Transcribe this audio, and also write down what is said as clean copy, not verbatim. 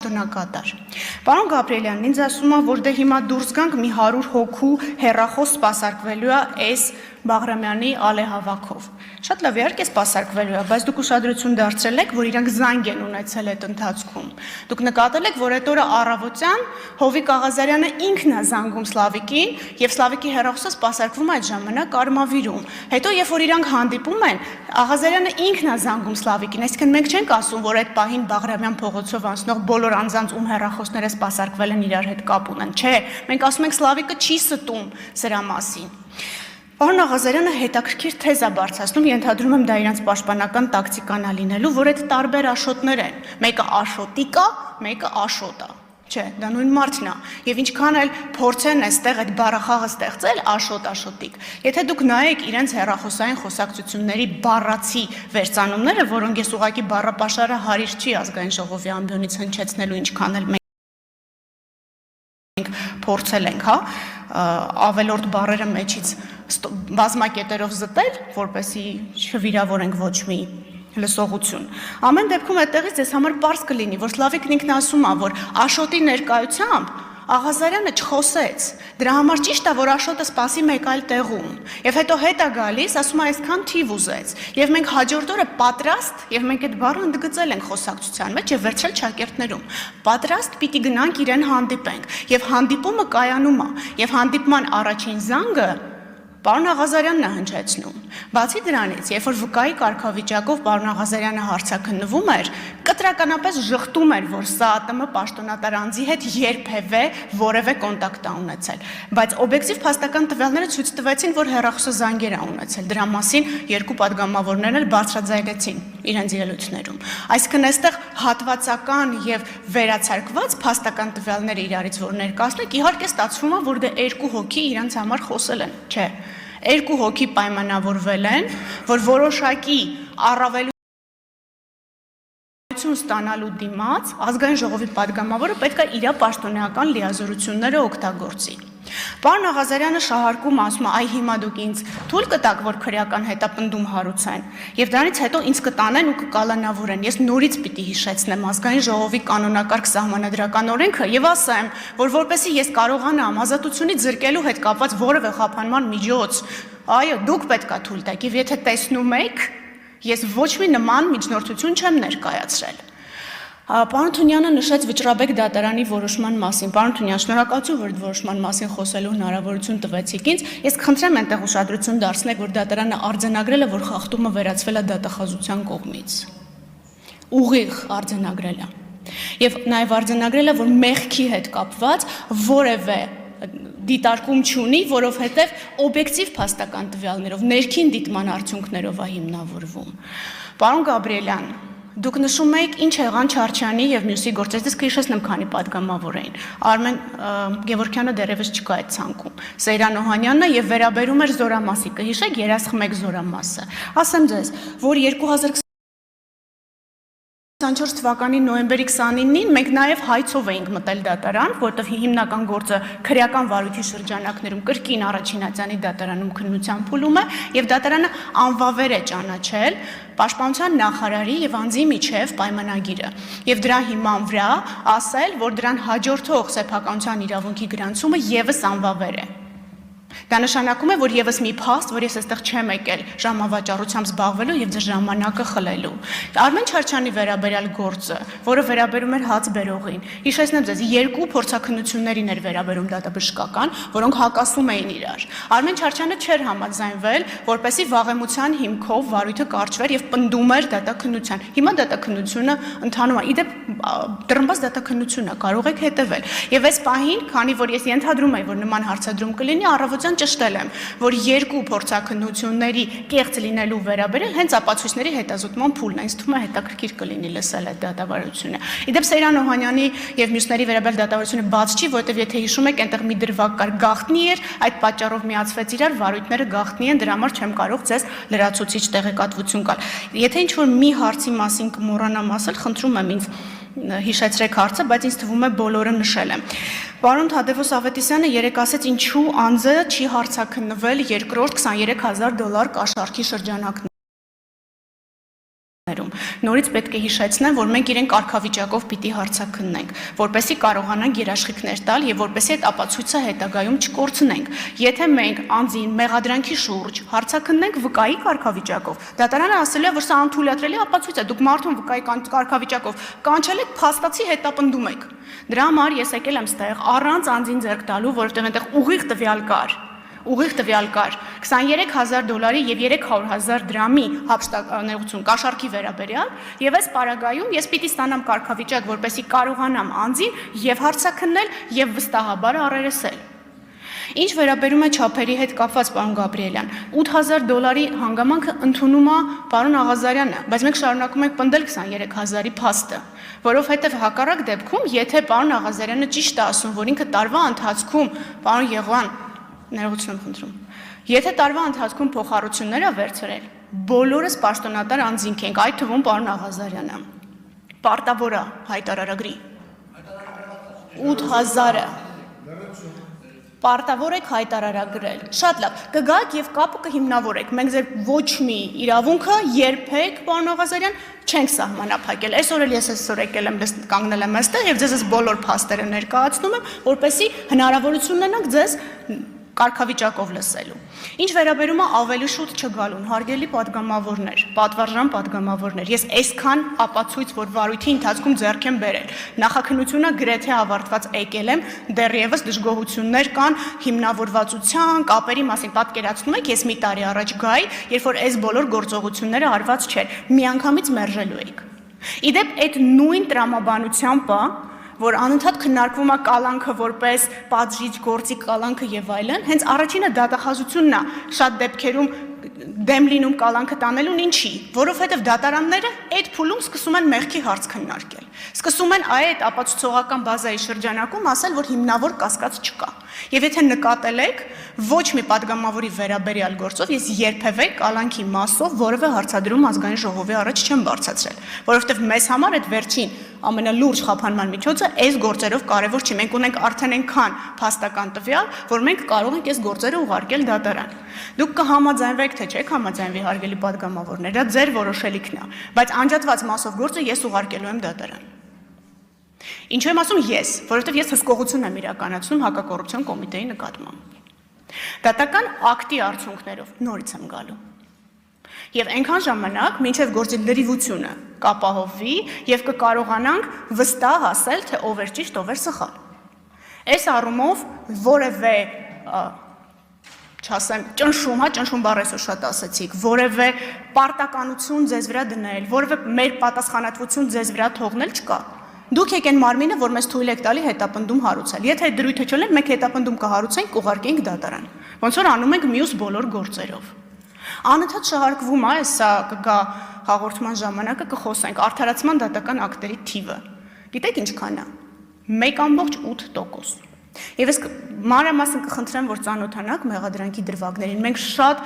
պաշտոնակատար։ Պարոն Գաբրիելյան, ինձ ասում է, որ դե հիմա դուրս գանք մի 100 հոգու հեռախոս սպասարկվելու է այս Բաղրամյանի ալեհավաքով։ Շատ լավ, իհարկե սպասարկվելու է, բայց դուք ուշադրություն դարձրել եք, որ իրանք զանգ են ունեցել այդ ընթացքում։ Դուք նկատել եք, որ այդ օրը առավոտյան Հովիկ Աղազարյանը ինքն է զանգում Սլավիկին, եւ Սլավիկի հեռախոսը սպասարկվում է այդ ժամանակ Արմավիրում։ Հետո երբ որ իրանք հանդիպում են, Աղազարյանը ինքն է զանգում Սլավիկին, այսինքն մենք չենք ասում, որ այդ պահին Բաղրամյան փողոցով անցնող բոլոր անձանց ում հեռախոսները սպասարկվել են իրար հետ կապ ունեն։ Չէ, մենք ասում ենք Սլավիկը չի ստում սրա մասին։ Պարոն Աղազարյանը հետաքրքիր թեզ է բարձրացնում, ենթադրում եմ դա իրանց պաշտպանական տակտիկան է լինելու, որ այդ տարբեր աշոտներ են։ Մեկը աշոտիկ է, մեկը աշոտ է։ Չէ, դա նույն մարդն է։ Եվ ինչքան էլ փորձեն այստեղ այդ բառախաղը ստեղծել աշոտ-աշոտիկ։ Եթե դուք նայեք իրենց հեռախոսային խոսակցությունների բառացի վերծանումները, որոնք ես ուղղակի բառապաշարը հարիր չի ազգային ժողովի ամբիոնից հնչեցնելու, ինչքան էլ փորձել ենք, հա, ավելորդ բառերը մեջից բազմակետերով զտել, որպեսզի չվիրավորենք ոչ մի լսողություն։ Ամեն դեպքում այդտեղից ձեզ համար պարզ կլինի, որ Սլավիկն ինքն ասում է, որ Աշոտի ներկայությամբ Աղազարյանը չխոսեց, դրա համար ճիշտ է, որ Աշոտը սպասի մեկ այլ տեղում, եւ հետո հետ է գալիս, ասում է այսքան թիվ ուզեց, եւ մենք հաջորդ օրը պատրաստ, եւ մենք այդ բառը ընդգծել ենք խոսակցության մեջ եւ վերցրել ճակերտներում, պատրաստ պիտի գնանք իրեն հանդիպենք, եւ հանդիպումը կայանում է, եւ հանդիպման առաջին զանգը Պարոն Աղազարյանն է հնչեցնում։ Բացի դրանից, երբ որ վկայի կարգավիճակով պարոն Աղազարյանը հարցաքննվում էր, կտրականապես ժխտում էր, որ ՍԱՏՄ պաշտոնատար անձի հետ երբևէ որևէ կոնտակտ է ունեցել, բայց օբյեկտիվ փաստական տվյալները ցույց տվեցին, որ հեռախոսը զանգեր է ունեցել։ Դրա մասին երկու падգամավորներն էլ բարձրաձայնեցին իրենց ելույթներում։ Այսինքն այստեղ հատվածական եւ վերացարկված փաստական տվյալները իրարից որ ներկայացնեք, իհարկե ստացվում է, որ դե երկու հոգի իրենց համար խոսել են, չէ։ Երկու հոգի պայմանավորվել են, որ որոշակի առավելություն ստանալու դիմաց ազգային ժողովի падգամավորը պետք է իր պաշտոնեական լիազորությունները օգտագործի։ Պարոն Աղազարյանը շահարկում ասում է, այ հիմա դուք ինձ թույլ կտաք, որ քրեական հետապնդում հարուցեն, եւ դրանից հետո ինձ կտանեն ու կկալանավորեն։ Ես նորից պիտի հիշեցնեմ ազգային ժողովի կանոնակարգ սահմանադրական օրենքը եւ ասեմ, որ որպեսզի ես կարողանամ ազատությունից զրկելու հետ կապված որևէ խափանման միջոց, այո, դուք պետք է թույլ տաք, եւ եթե տեսնում եք, ես ոչ մի նման միջնորդություն չեմ ներկայացրել։ Պարոն Թունյանը նշեց Վճռաբեկ դատարանի որոշման մասին։ Պարոն Թունյան, շնորհակալություն, որ որոշման մասին խոսելու հնարավորություն տվեցիք ինձ։ Ես կխնդրեմ այնտեղ ուշադրություն դարձնեք, որ դատարանը արձանագրել է, որ խախտումը վերածվել է դատախազության կողմից։ Ուղիղ արձանագրել է։ Եվ նաև արձանագրել է, որ մեղքի հետ կապված որևէ դիտարկում չունի, որովհետև օբյեկտիվ փաստական տվյալներով, ներքին դիտման արդյունքներով է հիմնավորվում։ Պարոն Գաբրիելյան, դուք նշում եք ինչ եղան Չարչյանի եւ մյուսի գործերից, կհիշեցնեմ քանի падգամավոր էին։ Արմեն Գևորգյանը դեռևս չկա այդ ցանկում։ Սեյրան Օհանյանն եւ վերաբերում էր Զորամասի, կհիշեք երասխմեք Զորամասը։ Ասեմ ձեզ, որ 2024 թվականի նոյեմբերի 29-ին մենք նաև հայցով էինք մտել դատարան, որտեղ հիմնական գործը քրեական վարույթի շրջանակներում կրկին առաջինացյանի դատարանում քննության փուլում է եւ դատարանը անվավեր է ճանաչել պաշտպանության նախարարի եւ անձի միջև պայմանագիրը եւ դրա հիման վրա ասել, որ դրան հաջորդող սեփականության իրավունքի գրանցումը եւս անվավեր է։ Դա նշանակում է, որ եւս մի փաստ, որ ես այստեղ չեմ եկել ժամավաճառությամբ զբաղվելու եւ ձեր ժամանակը խլելու։ Արմեն Չարչյանի վերաբերյալ գործը, որը վերաբերում էր հաց բերողին, հիշեցնեմ ձեզ, երկու փորձաքննություններին էր վերաբերում դատաբժշկական, որոնք հակասում էին իրար։ Արմեն Չարչյանը չէր համաձայնվել, որպեսզի վաղեմության հիմքով վարույթը կարճվեր եւ պնդում էր դատաքննության։ Հիմա դատաքննությունը ընթանում է։ Իդեպ դրմբաց դատաքննությունը կարող եք հետևել։ Եվ այս պահին, քանի որ ես ենթադրում եմ, որ նման հարցադրում կլինի, առավոտյան ճշտել եմ, որ երկու փորձաքննությունների կեղծ լինելու վերաբերյալ հենց ապացույցների հետազոտման փուլն է, ինձ թվում է հետաքրքիր կլինի լսել այդ դատավարությունը։ Իդեպ Սեյրան Օհանյանի եւ մյուսների վերաբերյալ դատավարությունը բաց չի, որովհետեւ եթե հիշում եք, այնտեղ մի դրվագ կար, գաղտնի էր, այդ պատճառով միացվեց իրար, վարույթները գաղտնի են, դրա համար չեմ կարող ձեզ լրացուցիչ տեղեկատվություն տալ։ Եթե ինչ-որ մի հարցի մասին կմոռանամ ասել, խնդրում եմ ինձ հիշեցրեք հարցը, բայց ինձ թվում է բոլորը նշել եմ։ Պարոն Թադևոս Ավետիսյանը երեկ ասեց, ինչու անձը չի հարցաքննվել երկրորդ $23,000 կաշառքի շրջանակներում։ Նորից պետք է հիշեցնեմ, որ մենք իրեն կարգավիճակով պիտի հարցաքննենք, որպեսզի կարողանանք երաշխիքներ տալ եւ որպեսզի այդ ապացույցը հետագայում չկորցնենք։ Եթե մենք անձին մեղադրանքի շուրջ հարցաքննենք վկայի կարգավիճակով, դատարանը ասել է, որ սա անթույլատրելի ապացույց է, դուք մարդուն վկայի կարգավիճակով կանչել եք, փաստացի հետապնդում եք։ Դրա համար ես եկել եմ ստեղ առանց անձին ձեռք տալու, որովհետև այնտեղ ուղիղ տվյալ կար 23,000 դոլարի եւ 300,000 դրամի հափշտակներություն կաշառքի վերաբերյալ եւ այս պարագայում ես պիտի ստանամ կարգավիճակ, որպեսզի կարողանամ անձին եւ հարցաքննել եւ վստահաբար առերեսել։ Ինչ վերաբերում է չափերի հետ կապված, պարոն Գաբրիելյան, 8,000 դոլարի հանգամանքը ընդունում է պարոն Աղազարյանը, բայց մենք շարունակում ենք պնդել 23,000-ի փաստը, որովհետև հակառակ դեպքում, եթե պարոն Աղազարյանը ճիշտ է ասում, որ ինքը տարվա ընթացքում, պարոն Եղվան, ներողություն եմ խնդրում, եթե տարվա ընթացքում փոխառություններ է վերցրել, բոլորս պաշտոնատար անձինք ենք, այդ թվում պարոն Աղազարյանը, պարտավոր է հայտարարագրի 8,000-ը Պարտավոր եք հայտարարագրել։ Շատ լավ։ Կգաք եւ կապը կհիմնավորեք։ Մենք ձեր ոչ մի իրավունքը երբեք, պարոն Աղազարյան, չենք սահմանափակել։ Այսօր էլ ես եկել եմ կանգնել եմ այստեղ եւ ձեզ բոլոր փաստերը ներկայացնում եմ, որպեսզի հնարավորություն ունենաք ձեզ կարգավիճակով լսելու։ Ինչ վերաբերում է ավելի շուտ չգալուն, հարգելի պատգամավորներ, պատվարժան պատգամավորներ, ես այսքան ապացույց, որ վարույթի ընթացքում ձեռք եմ բերել, նախաքննությունը գրեթե ավարտված եկել եմ, դեռևս դժգոհություններ կան հիմնավորվածության, կապերի մասին, պատկերացնում եք, ես մի տարի առաջ գայի, երբ որ այս բոլոր գործողությունները արված չէր, միանգամից մերժելու էիք։ Իդեպ այդ նույն տրամաբանությամբ որ անընդհատ քննարկվում է կալանքը որպես պատժիչ գործի կալանքը եւ այլն, հենց առաջինը դատախազությունն է շատ դեպքերում դեմ լինում կալանքը տանելուն ինչի, որովհետև դատարանները այդ փուլում սկսում են մեղքի հարց քննարկել։ Սկսում են այդ ապացուցողական բազայի շրջանակում ասել, որ հիմնավոր կասկած չկա։ Եվ եթե նկատել եք, ոչ մի պատգամավորի վերաբերյալ գործով ես երբևէ կալանքի մասով որևէ հարցադրում ազգային ժողովի առաջ չեմ բարձրացրել, որովհետև մեզ համար այդ վերջին ամենալուրջ խափանման միջոցը այս գործերով կարևոր չի։ Մենք ունենք արդեն այնքան փաստական տվյալ, որ մենք կարող ենք այս գործերը ուղարկել դատարան։ Դուք կհամաձայնվեք, թե չեք համաձայնվի, հարգելի պատգամավորներ, դա ձեր որոշելիքն է, բայց անջատված մասով գործը ես ուղարկելու եմ դատարան։ Ինչու եմ ասում ես, որովհետև ես հսկողություն եմ իրականացնում հակակոռուպցիոն կոմիտեի նկատմամբ։ Դատական ակտի արդյունքներով նորից եմ գալու։ Եվ այնքան ժամանակ, մինչև գործի լրիվությունը կապահովվի եւ կկարողանանք վստահ ասել, թե ով էր ճիշտ, ով էր սխալ։ Այս առումով որևէ չասեմ, ճնշում բառ այսօր շատ ասեցիք, որևէ պարտականություն ձեզ վրա դնել, որևէ մեր պատասխանատվություն ձեզ վրա թողնել չկա։ Դուք եք այն մարմինը, որ մեզ թույլ եք տալի հետապնդում հարուցել։ Եթե այդ դրույթը չլներ, մենք հետապնդում կհարուցենք, կուղարկենք դատարան։ Ոնց որ անում ենք մյուս բոլոր գործերով։ Անընդհատ շահարկվում է, սա կգա հաղորդման ժամանակը կխոսենք արդարացման դատական ակտերի թիվը։ Գիտեք ինչքան է։ 1.8%։ Եվ ես մանրամասն կխնդրեմ, որ ծանոթանաք մեղադրանքի դրվագներին։ Մենք շատ